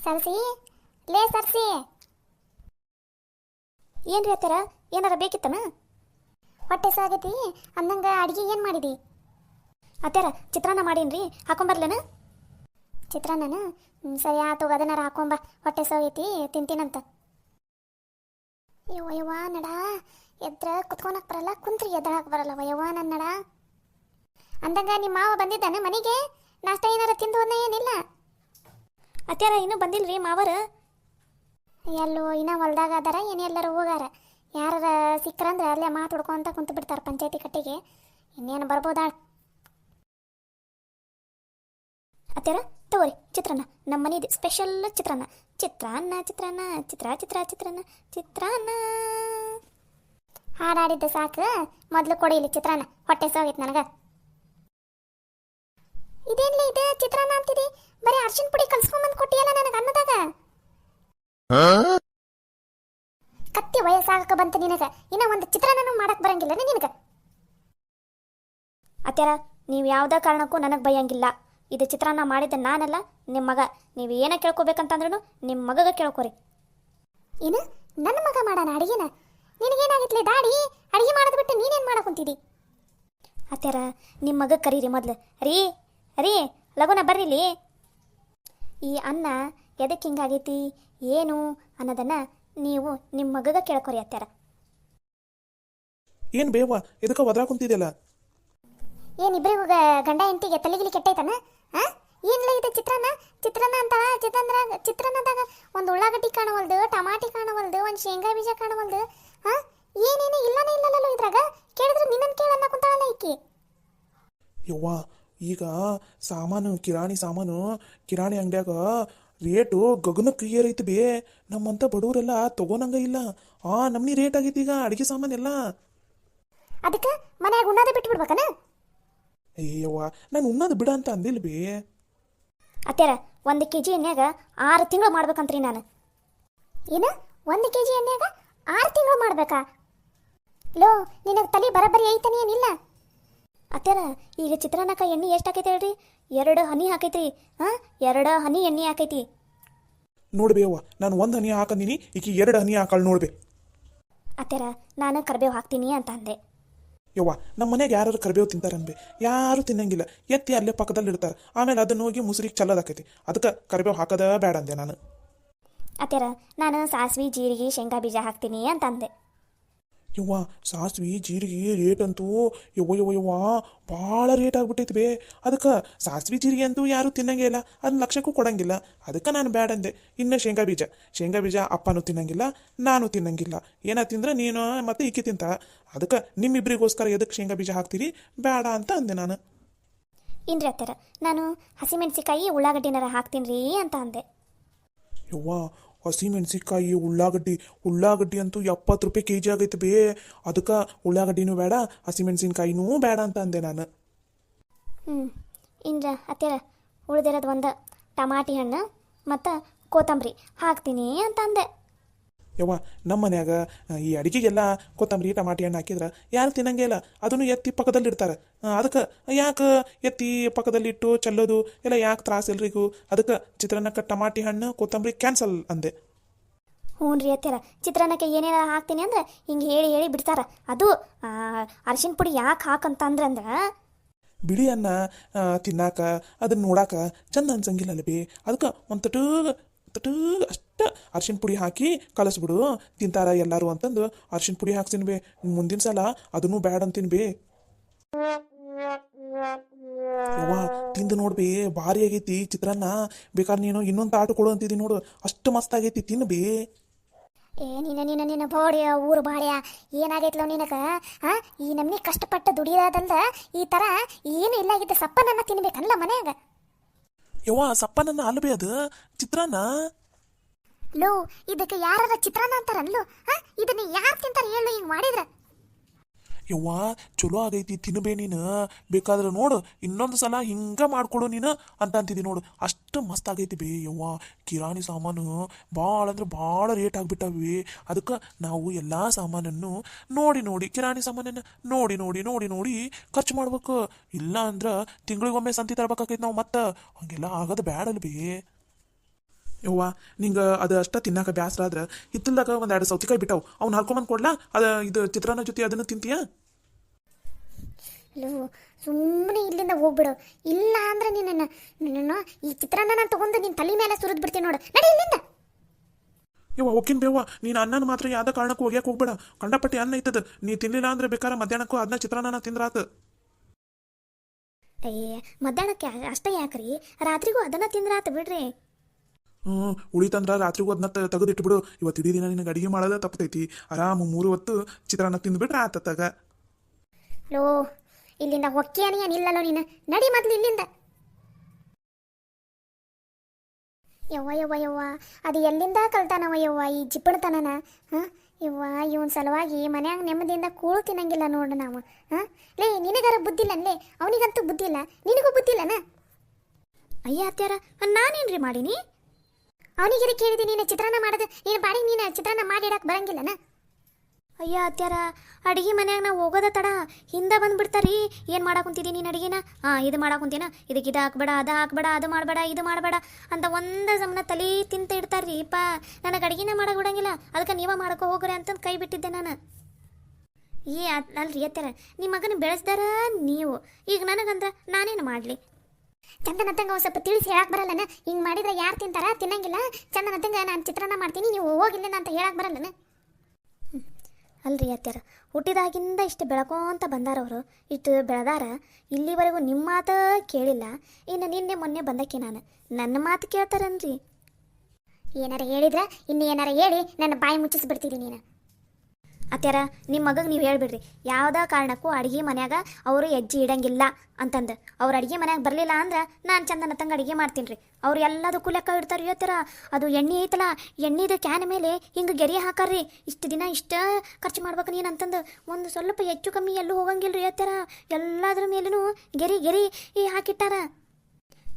ಸರ್ಸಿ ಲೇ ಸರ್ಸಿ ಏನ್ರಿ ಅತ್ತಾರ ಏನಾರ ಬೇಕಿತ್ತನ? ಹೊಟ್ಟೆ ಸಾಗೈತಿ ಅಂದಂಗ ಅಡಿಗೆ ಏನು ಮಾಡಿದಿ? ಅತ್ತಾರ ಚಿತ್ರಾನ್ನ ಮಾಡೀನ್ರಿ, ಹಾಕೊಂಬರ್ಲೇನ? ಚಿತ್ರಾನ್ನನ ಸರಿ ಆತು, ಅದನ್ನಾರ ಹಾಕೊಂಬ, ಹೊಟ್ಟೆ ಸಾಗೈತಿ ತಿಂತೀನಂತ. ಯವ್ವ ಯವ್ವ ನಡ, ಎದ್ರ ಕುತ್ಕೊಳಕ್ ಬರಲ್ಲ, ಕುಂತ್ರಿ ಎದ್ದಳಕ್ ಬರಲ್ಲ ಯವ್ವ ನನ್ನ ನಡ. ಅಂದಂಗ ನಿಮ್ಮ ಮಾವ ಬಂದಿದ್ದಾನೆ ಮನೆಗೆ? ನಾಷ್ಟ ಏನಾರ ತಿಂದು ಹೋದ ಏನಿಲ್ಲ? ಅತ್ಯಾರ ಇನ್ನೂ ಬಂದಿಲ್ರಿ ಮಾವರ. ಎಲ್ಲೋ ಇನ್ನ ಹೊಲ್ದಾಗ ಅದಾರ ಏನು ಎಲ್ಲರೂ ಹೋಗಾರ. ಯಾರ ಸಿಕ್ಕರಂದ್ರೆ ಅಲ್ಲೇ ಮಾತಾಡ್ಕೊಂತ ಕುಂತು ಬಿಡ್ತಾರೆ ಪಂಚಾಯತಿ ಕಟ್ಟಿಗೆ. ಇನ್ನೇನು ಬರ್ಬೋದಾಳ. ಅತ್ಯಾರ ತಗೋರಿ ಚಿತ್ರಾನ್ನ, ನಮ್ಮ ಮನೆದು ಸ್ಪೆಷಲ್ ಚಿತ್ರಾನ್ನ. ಚಿತ್ರಾನ್ನ ಚಿತ್ರಾನ್ನ ಚಿತ್ರಾನ್ನ ಚಿತ್ರಾನ್ನ. ಹಾಡಾಡಿದ್ದ ಸಾಕು, ಮೊದಲು ಕೊಡಿಲಿ ಚಿತ್ರಾನ್ನ, ಹೊಟ್ಟೆ ಸೋಗೈತೆ ನನಗೆ. ಇದೇನ್ಲಿ ಇದೆ ಚಿತ್ರಾನ್ನ ಅಂತಿದಿ? ಬರೀ ಅರ್ಶಿನ ಪುಡಿ ಕಲ್ಸ್ಕೊಂಬಂದು ಕೊಟ್ಟಿಯಲ್ಲ ನನಗೆ ಅನ್ನದಾಗ. ಕತ್ತಿ ವಯಸ್ಸಾಗಕ ಬಂತು ನಿನಗ, ಇನ್ನ ಒಂದು ಚಿತ್ರಾನ್ನನೂ ಮಾಡಕ್ ಬರಂಗಿಲ್ಲ ನಿನಗ. ಅತ್ಯಾರ ನೀವು ಯಾವುದೇ ಕಾರಣಕ್ಕೂ ನನಗೆ ಬೈಯಂಗಿಲ್ಲ. ಇದು ಚಿತ್ರಾನ್ನ ಮಾಡಿದ್ದ ನಾನಲ್ಲ, ನಿಮ್ಮ ಮಗ. ನೀವು ಏನ ಕೇಳ್ಕೊಬೇಕಂತಂದ್ರೂ ನಿಮ್ಮ ಮಗಗ ಕೇಳ್ಕೊರಿ. ಏನು ನನ್ನ ಮಗ ಮಾಡೋಣ ಅಡಿಗೆನ? ನಿನಗೇನಾಗಿತ್ಲಿ ದಾಡಿ? ಅಡಿಗೆ ಮಾಡೋದು ಬಿಟ್ಟು ನೀನೇನು ಮಾಡಕ್ ಕುಂತಿದಿ? ಅತ್ಯಾರ ನಿಮ್ಮ ಮಗ ಕರೀರಿ ಮೊದ್ಲು. ರೀ ರೀ ಲಗುನ ಬರ್ರಿಲಿ. ಈ ಅನ್ನ ಎದಕ್ಕೆ ಹಿಂಗಾಗೈತಿ ಏನು ಅನ್ನೋದನ್ನ ನೀವು ನಿಮ್ಮ ಮಗಗ ಕೇಳ್ಕೊರಿ ಅತ್ಯಾರ. ಏನ್ ಬೇವ ಇದಕ್ಕೆ ಒದ್ರಾ ಕುಂತಿದೆಯಲ್ಲ? ಏನಿಬ್ರಿಗೂ ಗಂಡ ಹೆಂಡತಿಗೆ ತಲೆಗಿಲಿ ಕೆಟ್ಟೈತನ? ಏನಿಲ್ಲ ಇದು ಚಿತ್ರಾನ್ನ. ಚಿತ್ರಾನ್ನ ಅಂತ ಚಿತ್ರಾನ್ನದಾಗ ಒಂದು ಉಳ್ಳಾಗಡ್ಡಿ ಕಾಣವಲ್ದು, ಟಮಾಟಿ ಕಾಣವಲ್ದು, ಒಂದು ಶೇಂಗಾ ಬೀಜ ಕಾಣವಲ್ದು. ಏನೇನು ಇಲ್ಲನೇ ಇಲ್ಲಲ್ಲ ಇದ್ರಾಗ. ಕೇಳಿದ್ರೆ ನಿನ್ನನ್ನು ಕೇಳನ್ನ ಕುಂತಾಳಲ್ಲ ಈಕಿ. ಯವ್ವ ಈಗ ಸಾಮಾನು ಕಿರಾಣಿ ಅಂಗಡ್ಯಾಗ ರೇಟು ಗಗನಕ್ಕೆ ಏರೈತಿ ಬೇ. ನಮ್ಮಂತ ಬಡವರೆಲ್ಲ ತಗೋನಂಗ ಇಲ್ಲ. ನಮ್ನಿ ರೇಟ್ ಆಗೈತಿ ಈಗ ಅಡಿಗೆ ಸಾಮಾನೆಲ್ಲ. ಅದಕ್ಕೆ ಮನ್ಯಾಗ ಉಣ್ಣಾದ ಬಿಟ್ಟು ಬಿಡ್ಬೇಕನ? ಅಯ್ಯವ್ವ ನಾನು ಉಣ್ಣೋದು ಬಿಡ ಅಂತ ಅಂದಿಲ್ಲ ಬೇ. ಅತ್ಯಾರ 1 kg ಎಣ್ಣೆಗ 6 ತಿಂಗಳು ಮಾಡ್ಬೇಕಂತ್ರಿ ನಾನು. ಏನು 1 kg ಎಣ್ಣೆಗ 6 ತಿಂಗಳು ಮಾಡ್ಬೇಕಾ? ಲೋ ನಿನಗೆ ತಲೆ ಬರಬರಿ ಐತನಿ ಏನಿಲ್ಲ? ಅತ್ಯಾರ ಈಗ ಚಿತ್ರಾನ್ನಕ ಎಣ್ಣೆ ಎಷ್ಟು ಹಾಕೈತೆ ಹೇಳ್ರಿ? 2 ಹನಿ ಹಾಕೈತ್ರಿ. 2 ಹನಿ ಎಣ್ಣೆ ಹಾಕೈತಿ. ನೋಡ್ಬೇವ್ವ, ನಾನು 1 ಹನಿ ಹಾಕಂದಿನಿ, ಈಕಿ 2 ಹನಿ ಹಾಕಳ್ ನೋಡ್ಬೇ. ಅತ್ಯಾರ ನಾನು ಕರ್ಬೇವು ಹಾಕ್ತೀನಿ ಅಂತ ಅಂದೆ. ಯವ್ವ ನಮ್ಮ ಮನೆಯಾಗ ಯಾರು ಕರಿಬೇವು ತಿಂತಾರನ್ಬೇ? ಯಾರು ತಿನ್ನಂಗಿಲ್ಲ. ಎತ್ತಿ ಅಲ್ಲೇ ಪಕ್ಕದಲ್ಲಿ ಇಡ್ತಾರೆ. ಆಮೇಲೆ ಅದನ್ನ ಹೋಗಿ ಮುಸುರಿಗೆ ಚಲ್ಲೋದಾಕೈತಿ. ಅದಕ್ಕೆ ಕರಿಬೇವು ಹಾಕದ ಬೇಡ ಅಂದೆ ನಾನು. ಅತ್ಯಾರ ನಾನು ಸಾಸಿವೆ ಜೀರಿಗೆ ಶೇಂಗಾ ಬೀಜ ಹಾಕ್ತೀನಿ ಅಂತ ಅಂದೆ. ಯವ್ವ ಸಾಸ್ವಿ ಜೀರಿಗೆ ರೇಟ್ ಅಂತೂ ಯವ್ವ ಭಾಳ ರೇಟ್ ಆಗ್ಬಿಟ್ಟೈತಿ ಬೇ. ಅದಕ್ಕೆ ಸಾಸ್ವಿ ಜೀರಿಗೆ ಅಂತೂ ಯಾರು ತಿನ್ನಂಗೇ ಇಲ್ಲ, ಅದನ್ನ ಲಕ್ಷಕ್ಕೂ ಕೊಡಂಗಿಲ್ಲ. ಅದಕ್ಕೆ ನಾನು ಬ್ಯಾಡ ಅಂದೆ. ಇನ್ನು ಶೇಂಗಾ ಬೀಜ ಅಪ್ಪನೂ ತಿನ್ನಂಗಿಲ್ಲ, ನಾನು ತಿನ್ನಂಗಿಲ್ಲ. ಏನ ತಿಂದ್ರೆ ನೀನು ಮತ್ತೆ ಈಕಿ ತಿಂತ. ಅದಕ್ಕೆ ನಿಮ್ಮಿಬ್ಬರಿಗೋಸ್ಕರ ಎದಕ್ಕೆ ಶೇಂಗಾ ಬೀಜ ಹಾಕ್ತೀರಿ ಬೇಡ ಅಂತ ಅಂದೆ ನಾನು. ಇನ್ರಿ ಅತ್ಯಾರ ನಾನು ಹಸಿಮೆಣಸಿಕಾಯಿ ಉಳ್ಳಾಗಡ್ಡಿನಾರ ಹಾಕ್ತೀನಿ ರೀ ಅಂತ ಅಂದೆ. ಯವ್ವ ಹಸಿಮೆಣಸಿಕಾಯಿ ಉಳ್ಳಾಗಡ್ಡಿ ಅಂತೂ 70 ರೂಪಾಯಿ kg ಆಗೈತೆ ಬೇ. ಅದಕ್ಕೆ ಉಳ್ಳಾಗಡ್ಡಿನೂ ಬೇಡ ಹಸಿಮೆಣಸಿನ್ಕಾಯಿನೂ ಬೇಡ ಅಂತ ಅಂದೆ ನಾನು. ಇನ್ರ ಅತ್ಯಾರ ಉಳಿದಿರೋದು ಒಂದು ಟಮಾಟಿ ಹಣ್ಣು ಮತ್ತು ಕೊತ್ತಂಬರಿ ಹಾಕ್ತೀನಿ ಅಂತ ಅಂದೆ. ಯವ್ವ ನಮ್ಮ ಮನ್ಯಾಗ ಈ ಅಡಿಗೆಗೆಲ್ಲ ಕೊತ್ತಂಬರಿ ಟಮಾಟಿ ಹಣ್ಣು ಹಾಕಿದ್ರೆ ಯಾರು ತಿನ್ನಂಗೇ ಇಲ್ಲ. ಅದನ್ನು ಎತ್ತಿ ಪಕ್ಕದಲ್ಲಿ ಇಡ್ತಾರೆ. ಅದಕ್ಕೆ ಯಾಕೆ ಎತ್ತಿ ಪಕ್ಕದಲ್ಲಿ ಇಟ್ಟು ಚೆಲ್ಲೋದು ಎಲ್ಲ ಯಾಕೆ ತ್ರಾಸ ಎಲ್ರಿಗೂ? ಅದಕ್ಕೆ ಚಿತ್ರಾನ್ನಕ್ಕೆ ಟಮಾಟಿ ಹಣ್ಣು ಕೊತ್ತಂಬರಿ ಕ್ಯಾನ್ಸಲ್ ಅಂದೆ. ಹ್ಞೂ ರೀ ಅತ್ಯಾರ ಚಿತ್ರಾನ್ನಕ್ಕೆ ಏನೇನ ಹಾಕ್ತೀನಿ ಅಂದ್ರೆ ಹಿಂಗೆ ಹೇಳಿ ಬಿಡ್ತಾರ. ಅದು ಅರಿಶಿನ ಪುಡಿ ಯಾಕೆ ಹಾಕಂತಂದ್ರೆ ಬಿಳಿ ಅನ್ನ ತಿನ್ನಾಕ ಅದನ್ನ ನೋಡಾಕ ಚಂದ ಅನ್ಸಂಗಿಲ್ಲ ಅಲ್ಲ ಬೇ. ಅದಕ್ಕೆ ಒಂದು ತಟು ಅಷ್ಟ ಅರ್ಶಿನ ಪುಡಿ ಹಾಕಿ ಕಲಸ್ಬಿಡು, ತಿಂತಾರ ಎಲ್ಲರೂ ಅಂತಂದು ಅರ್ಶಿನ ಪುಡಿ ಹಾಕ್ತೀನಿ ಬೇ. ಮುಂದಿನ ಸಲ ಅದನ್ನು ಬ್ಯಾಡ ಅಂತೀನಿ ಬೇ. ಯವ್ವ ತಿಂದು ನೋಡ್ಬೇ, ಭಾರಿ ಆಗೈತಿ ಚಿತ್ರಾನ್ನ. ಬೇಕಾದ್ರೆ ನೀನು ಇನ್ನೊಂದು ತಾಟು ಕೊಡು ಅಂತಿದ್ದೀನಿ ನೋಡು, ಅಷ್ಟು ಮಸ್ತ್ ಆಗೈತಿ, ತಿನ್ನು ಬೇ. ನಿನ್ನ ಬೋಡಿಯ ಊರು ಬಾಡ್ಯ ಏನಾಗೈತ್ಲೋ ನಿನಗ? ಈ ನಮ್ನಿ ಕಷ್ಟಪಟ್ಟು ದುಡಿಯೋದಲ್ದ ಈ ಥರ ಏನು ಇಲ್ಲಾಗಿದ್ದ ಸಪ್ಪನನ್ನ ತಿನ್ಬೇಕಲ್ಲ ಮನ್ಯಾಗ. ಯವ್ವ ಸಪ್ಪನನ್ನ ಅಲ್ಬೇ ಅದು ಚಿತ್ರಾನ್ನ. ಲೋ ಇದಕ್ಕೆ ಯಾರ ಚಿತ್ರಾನ್ನ ಅಂತಾರಲ್ಲೋ? ಇದನ್ನ ಯಾರು ತಿಂತಾರೆ ಹೇಳು ಹಿಂಗೆ ಮಾಡಿದ್ರೆ? ಯವ್ವ ಚಲೋ ಆಗೈತಿ, ತಿನ್ಬೇ ನೀನು. ಬೇಕಾದ್ರೆ ನೋಡು ಇನ್ನೊಂದು ಸಲ ಹಿಂಗೆ ಮಾಡ್ಕೊಡು ನೀನು ಅಂತ ಅಂತಿದ್ದಿ ನೋಡು, ಅಷ್ಟು ಮಸ್ತ್ ಆಗೈತಿ ಬೇ. ಯವ್ವ ಕಿರಾಣಿ ಸಾಮಾನು ಭಾಳ ಅಂದ್ರೆ ಭಾಳ ರೇಟ್ ಆಗಿಬಿಟ್ಟವಿ. ಅದಕ್ಕೆ ನಾವು ಎಲ್ಲ ಸಾಮಾನನ್ನು ನೋಡಿ ಕಿರಾಣಿ ಸಾಮಾನನ್ನು ನೋಡಿ ಖರ್ಚು ಮಾಡ್ಬೇಕು. ಇಲ್ಲ ಅಂದ್ರೆ ತಿಂಗಳಿಗೊಮ್ಮೆ ಸಂತಿ ತರಬೇಕಾಕೈತಿ ನಾವು. ಮತ್ತೆ ಹಂಗೆಲ್ಲ ಆಗೋದು ಬ್ಯಾಡಲ್ ಬೇ. ಯವ್ವ ನಿಂಗೆ ಅದು ಅಷ್ಟ ತಿನ್ನಾಕ ಬ್ಯಾಸ್ರ ಆದ್ರೆ ಹಿತ್ತಲ್ದಾಗ ಒಂದೆರಡು ಸೌತಿಕಾಯಿ ಬಿಟ್ಟಾವು ಅವ್ನು ಹರ್ಕೊಂಬಂದು ಕೊಡ್ಲಾ ಇದು ಚಿತ್ರಾನ್ನ ಜೊತೆ ಅದನ್ನು ತಿಂತೀಯಾ? ಲೋ ಸುಮ್ಮನೆ ಇಲ್ಲಿಂದ ಹೋಗ್ಬಿಡು. ಇಲ್ಲ ಅಂದ್ರೆ ನಿನ್ನ ಈ ಚಿತ್ರಾನ್ನ ನಾನು ತಗೊಂಡು ನಿನ್ನ ತಲೆ ಮೇಲೆ ಸುರಿದ್ ಬಿಡ್ತೀನಿ ನೋಡು. ನಡಿ ಇಲ್ಲಿಂದ. ಯವ್ವ ಹೋಗಿನ್ ಬೇವ, ನೀನು ಅನ್ನನ ಮಾತ್ರ ಯಾವ್ದ ಕಾರಣಕ್ಕೂ ಹೋಗ್ಯಾಕ ಹೋಗ್ಬೇಡ. ಕಂಡಪಟ್ಟಿ ಅನ್ನ ಐತದ, ನೀ ತಿನ್ಲಿಲ್ಲ ಅಂದ್ರೆ ಬೇಕಾದ್ರೆ ಮಧ್ಯಾಹ್ನಕ್ಕೂ ಅದನ್ನ ಚಿತ್ರಾನ್ನ ತಿಂದ್ರಾತ. ಅಯ್ಯ ಮಧ್ಯಾಹ್ನಕ್ಕೆ ಅಷ್ಟೇ ಯಾಕ್ರಿ, ರಾತ್ರಿಗೂ ಅದನ್ನ ತಿಂದ್ರಾತ ಬಿಡ್ರಿ. ಉಳಿತಂದ್ರ ರಾತ್ರಿಗೂ ಅದನ್ನ ತೆಗೆದಿಟ್ಬಿಡು. ಇವತ್ತು ಇಡೀ ದಿನ ನಿನಗೆ ಅಡಿಗೆ ಮಾಡೋದ ತಪ್ಪತೈತಿ. ಆರಾಮ 3 ಹೊತ್ತು ಚಿತ್ರಾನ್ನ ತಿಂದ್ಬಿಟ್ರೆ ಆತತ್ತಾಗ. ಲೋ ಇಲ್ಲಿಂದ ಹೊಕ್ಕಿಯಾನಿ ಏನಿಲ್ಲಲ್ಲೋ ನೀನು. ನಡಿ ಮೊದ್ಲು ಇಲ್ಲಿಂದ. ಯವ್ವ ಯವ್ವ ಯವ್ವ ಅದು ಎಲ್ಲಿಂದ ಕಲ್ತಾನವ ಯವ್ವ ಈ ಜಿಪ್ಪಣತನನ. ಯವ್ವ ಇವನ್ ಸಲುವಾಗಿ ಮನ್ಯಾಗ ನೆಮ್ಮದಿಯಿಂದ ಕೂಳು ತಿನ್ನಂಗಿಲ್ಲ ನೋಡು ನಾವು. ಲೇ ನಿನಗಾರ ಬುದ್ಧಿ ಇಲ್ಲನ್ಲೇ, ಅವನಿಗಂತೂ ಬುದ್ಧಿ ಇಲ್ಲ, ನಿನಗೂ ಬುದ್ಧಿ ಇಲ್ಲನ? ಅಯ್ಯ ಅತ್ಯಾರ ನಾನೇನ್ರಿ ಮಾಡೀನಿ? ಅವನಿಗೆ ಕೇಳಿದಿ ನೀನು ಚಿತ್ರಾನ್ನ ಮಾಡೋದು, ನೀನು ಬಾಡಿ ನೀನು ಚಿತ್ರಾನ್ನ ಮಾಡಿಡಕ್ಕೆ ಬರಂಗಿಲ್ಲನ? ಅಯ್ಯ ಅತ್ಯಾರ ಅಡಿಗೆ ಮನ್ಯಾಗ ನಾವು ಹೋಗೋದ ತಡ ಹಿಂದೆ ಬಂದ್ಬಿಡ್ತಾರೀ. ಏನು ಮಾಡಾಕುಂತಿದ್ದೀನಿ ನೀನು ಅಡಿಗೆನ? ಇದು ಮಾಡಾಕುಂತೀನ, ಇದಕ್ಕೆ ಇದು ಹಾಕ್ಬೇಡ, ಅದು ಹಾಕ್ಬೇಡ, ಅದು ಮಾಡಬೇಡ, ಇದು ಮಾಡಬೇಡ ಅಂತ ಒಂದು ಸಮನ ತಲೆ ತಿಂತ ಇಡ್ತಾರ್ರಿ ಪಾ. ನನಗೆ ಅಡಿಗೆನ ಮಾಡಕ್ಕೆ ಬಿಡಂಗಿಲ್ಲ, ಅದಕ್ಕೆ ನೀವೇ ಮಾಡಕೋ ಹೋಗ್ರಿ ಅಂತಂದು ಕೈ ಬಿಟ್ಟಿದ್ದೆ ನಾನು. ಅಲ್ರಿ ಅತ್ಯಾರ, ನಿಮ್ಮ ಮಗನ ಬೆಳೆಸ್ದಾರ ನೀವು, ಈಗ ನನಗಂದ್ರೆ ನಾನೇನು ಮಾಡಲಿ? ಚಂದನತ್ತಂಗ ಒಂದು ಸ್ವಲ್ಪ ತಿಳಿಸಿ ಹೇಳಕ್ಕೆ ಬರಲ್ಲನ? ಹಿಂಗೆ ಮಾಡಿದ್ರೆ ಯಾರು ತಿಂತಾರ? ತಿನ್ನಂಗಿಲ್ಲ. ಚಂದನತ್ತಂಗ ನಾನು ಚಿತ್ರಾನ್ನ ಮಾಡ್ತೀನಿ, ನೀವು ಹೋಗಿಲ್ಲ ಅಂತ ಹೇಳಕ್ಕೆ ಬರಲ್ಲನ? ಅಲ್ರಿ ಅತ್ಯಾರ, ಹುಟ್ಟಿದಾಗಿಂದ ಇಷ್ಟು ಬೆಳ್ಕೊಂತ ಬಂದಾರವರು, ಇಷ್ಟು ಬೆಳೆದಾರ, ಇಲ್ಲಿವರೆಗೂ ನಿಮ್ಮ ಮಾತು ಕೇಳಿಲ್ಲ. ಇನ್ನು ನಿನ್ನೆ ಮೊನ್ನೆ ಬಂದಕ್ಕೆ ನಾನು ನನ್ನ ಮಾತು ಕೇಳ್ತಾರನ್ರಿ? ಏನಾರ ಹೇಳಿದ್ರೆ ಇನ್ನು ಏನಾರ ಹೇಳಿ ನನ್ನ ಬಾಯಿ ಮುಚ್ಚಿಸ್ಬಿಡ್ತೀನಿ ನೀನು. ಅತ್ಯಾರ ನಿಮ್ಮ ಮಗಗೆ ನೀವು ಹೇಳ್ಬಿಡ್ರಿ, ಯಾವುದೇ ಕಾರಣಕ್ಕೂ ಅಡುಗೆ ಮನ್ಯಾಗ ಅವರು ಹೆಜ್ಜೆ ಇಡಂಗಿಲ್ಲ ಅಂತಂದು. ಅವ್ರು ಅಡುಗೆ ಮನ್ಯಾಗ ಬರಲಿಲ್ಲ ಅಂದ್ರೆ ನಾನು ಚಂದನ ತಂಗ ಅಡುಗೆ ಮಾಡ್ತೀನಿ ರೀ. ಅವ್ರು ಎಲ್ಲದಕ್ಕೂ ಲೆಕ್ಕ ಇಡ್ತಾರೆ ಅತ್ಯಾರ. ಅದು ಎಣ್ಣೆ ಐತಲ್ಲ, ಎಣ್ಣೆದು ಕ್ಯಾನ್ ಮೇಲೆ ಹಿಂಗೆ ಗೆರೆ ಹಾಕಾರ್ರಿ. ಇಷ್ಟು ದಿನ ಇಷ್ಟ ಖರ್ಚು ಮಾಡ್ಬೇಕು ನೀನು ಅಂತಂದು ಒಂದು ಸ್ವಲ್ಪ ಹೆಚ್ಚು ಕಮ್ಮಿ ಎಲ್ಲೂ ಹೋಗಂಗಿಲ್ಲ ರೀ ಅತ್ಯಾರ. ಎಲ್ಲದ್ರ ಮೇಲೂ ಗೆರೆ ಹಾಕಿಟ್ಟಾರ.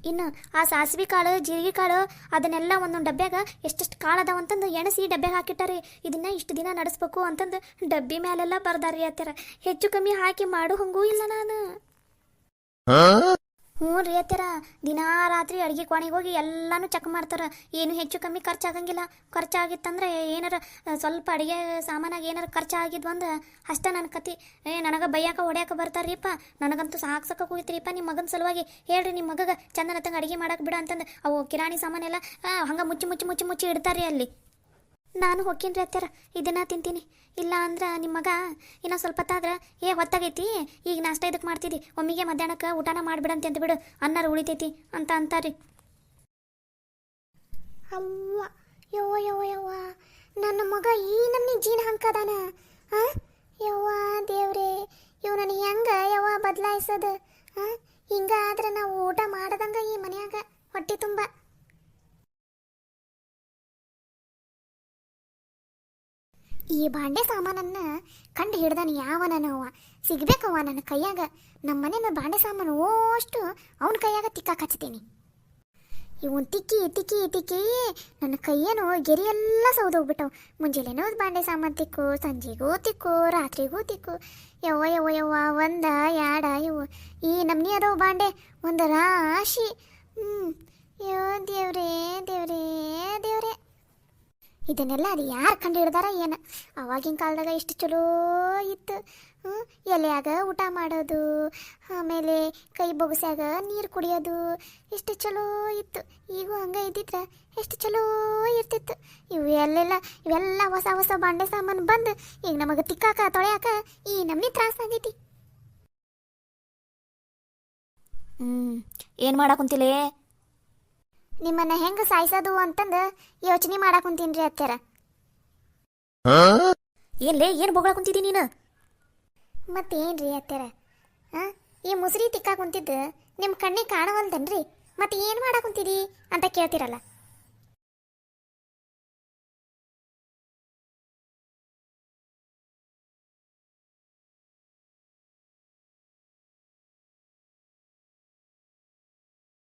ಇನ್ನು ಆ ಸಾಸಿವೆ ಕಾಳು, ಜೀರಿಗೆ ಕಾಳು ಅದನ್ನೆಲ್ಲ ಒಂದೊಂದು ಡಬ್ಬ್ಯಾಗ ಎಷ್ಟೆಷ್ಟು ಕಾಳು ಅದಾವ ಅಂತಂದು ಎಣಸಿ ಡಬ್ಬ್ಯಾಗ ಹಾಕಿಟ್ಟಾರೆ. ಇದನ್ನ ಇಷ್ಟು ದಿನ ನಡೆಸ್ಬೇಕು ಅಂತಂದು ಡಬ್ಬಿ ಮೇಲೆಲ್ಲ ಬರ್ದಾರಿ ಅತ್ಯಾರ. ಹೆಚ್ಚು ಕಮ್ಮಿ ಹಾಕಿ ಮಾಡು ಹಂಗೂ ಇಲ್ಲ ನಾನು. ಹ್ಞೂ ರೀ ಅತ್ಯಾರ, ದಿನಾ ರಾತ್ರಿ ಅಡುಗೆ ಕೋಣೆಗೆ ಹೋಗಿ ಎಲ್ಲನೂ ಚೆಕ್ ಮಾಡ್ತಾರೆ. ಏನು ಹೆಚ್ಚು ಕಮ್ಮಿ ಖರ್ಚಾಗಂಗಿಲ್ಲ. ಖರ್ಚಾಗಿತ್ತಂದ್ರೆ ಏನಾರ ಸ್ವಲ್ಪ ಅಡುಗೆ ಸಾಮಾನಾಗ ಏನಾರ ಖರ್ಚಾಗಿದ್ವು ಅಂದ್ರೆ ಅಷ್ಟೇ ನನ್ನ ಕತಿ. ನನಗೆ ಬೈಯಾಕ ಹೊಡ್ಯಾಕ ಬರ್ತಾರ್ರಿಪ್ಪ. ನನಗಂತೂ ಸಾಕು ಹೋಗಿತ್ರಿಪ್ಪ ನಿಮ್ಮ ಮಗನ ಸಲುವಾಗಿ. ಹೇಳ್ರಿ ನಿಮ್ಮ ಮಗಗೆ ಚಂದನ ತಂಗ ಅಡುಗೆ ಮಾಡಕ್ಕೆ ಬಿಡ ಅಂತಂದು ಅವು ಕಿರಾಣಿ ಸಾಮಾನೆಲ್ಲ ಹಂಗೆ ಮುಚ್ಚಿ ಇಡ್ತಾರ್ರಿ ಅಲ್ಲಿ. ನಾನು ಹೋಗ್ತೀನಿ ಅತ್ಯಾರ, ಇದನ್ನ ತಿಂತೀನಿ. ಇಲ್ಲ ಅಂದ್ರೆ ನಿಮ್ಮ ಮಗ ಇನ್ನೂ ಸ್ವಲ್ಪ ಹೊತ್ತಾದ್ರೆ ಹೊತ್ತಾಗೈತಿ, ಈಗ ನಾಷ್ಟ ಇದಕ್ಕೆ ಮಾಡ್ತಿದ್ದಿ, ಒಮ್ಮಿಗೆ ಮಧ್ಯಾಹ್ನಕ್ಕೆ ಊಟನ ಮಾಡಿಬಿಡಂತೆ ಅಂತ ಬಿಡು, ಅನ್ನಾರು ಉಳಿತೈತಿ ಅಂತ ಅಂತಾರ್ರಿ. ಅವ್ವ ಯವ್ವ ಯವ್ವ ಯವ್ವ ನನ್ನ ಮಗ ಈ ನಮ್ನಿ ಜೀನ ಹಂಕದಾನ. ಯವ್ವ ದೇವ್ರೇ, ಇವ್ ನನಗೆ ಹೆಂಗ ಯವ್ವ ಬದಲಾಯಿಸೋದು? ಹಿಂಗಾದ್ರೆ ನಾವು ಊಟ ಮಾಡದಂಗ ಈ ಮನ್ಯಾಗ ಹೊಟ್ಟೆ ತುಂಬ. ಈ ಬಾಂಡೆ ಸಾಮಾನನ್ನ ಕಂಡು ಹಿಡ್ದಾನ ಯಾವನವ ಸಿಗ್ಬೇಕವ್ವ ನನ್ನ ಕೈಯಾಗ. ನಮ್ಮ ಮನೆಯ ಬಾಂಡೆ ಸಾಮಾನು ಅಷ್ಟು ಅವನ ಕೈಯಾಗ ತಿಕ್ಕಾಕ ಹಚ್ತೀನಿ. ಇವನ್ ತಿಕ್ಕಿ ನನ್ನ ಕೈಯೇನು ಗೆರೆಯೆಲ್ಲ ಸೌದೋಗ್ಬಿಟ್ಟವು. ಮುಂಜಾನೆನೂ ಬಾಂಡೆ ಸಾಮಾನು ತಿಕ್ಕು, ಸಂಜೆಗೂ ತಿಕ್ಕು, ರಾತ್ರಿಗೂ ತಿಕ್ಕು. ಯವ್ವ ಯವ್ವ ಯವ್ವ ಒಂದ ಯಾಡ ಇವು ಈ ನಮ್ನಿ ಅದಾವ ಬಾಂಡೆ ಒಂದು ರಾಶಿ. ಯೋ ದೇವ್ರೇ ದೇವ್ರೇ ದೇವ್ರೇ, ಇದನ್ನೆಲ್ಲ ಅದು ಯಾರು ಕಂಡು ಹಿಡ್ದಾರ ಏನು? ಅವಾಗಿನ ಕಾಲದಾಗ ಇಷ್ಟು ಚಲೋ ಇತ್ತು. ಎಲೆಯಾಗ ಊಟ ಮಾಡೋದು, ಆಮೇಲೆ ಕೈ ಬೊಗಸ್ಯಾಗ ನೀರು ಕುಡಿಯೋದು, ಎಷ್ಟು ಚಲೋ ಇತ್ತು. ಈಗೂ ಹಂಗೆ ಇದ್ದಿದ್ರೆ ಎಷ್ಟು ಚಲೋ ಇರ್ತಿತ್ತು. ಇವೆಲ್ಲ ಹೊಸ ಬಾಂಡೆ ಸಾಮಾನು ಬಂದು ಈಗ ನಮಗೆ ತಿಕ್ಕಾಕ ತೊಳೆಯಾಕ ಈ ನಮ್ನಿ ತ್ರಾಸಾಗೈತಿ. ಏನು ಮಾಡಾಕುಂತಿಲೇ? ನಿಮ್ಮನ್ನ ಹೆಂಗ ಸಾಯಿಸೋದು ಅಂತಂದು ಯೋಚನೆ ಮಾಡಾಕುಂತೀನ್ರಿ ಅತ್ಯಾರ. ಏನ್ಲೇ ಏನು ಬೊಗಳಾಕುಂತಿದ್ದಿ ನೀನು? ಮತ್ತೇನ್ರಿ ಅತ್ಯಾರ, ಈ ಮುಸುರಿ ತಿಕ್ಕಾಕುಂತಿದ್ದು ನಿಮ್ಮ ಕಣ್ಣಿಗೆ ಕಾಣವಲ್ದನ್ರಿ? ಮತ್ತೆ ಏನು ಮಾಡಾಕುಂತಿದಿ ಅಂತ ಕೇಳ್ತಿರಲ್ಲ.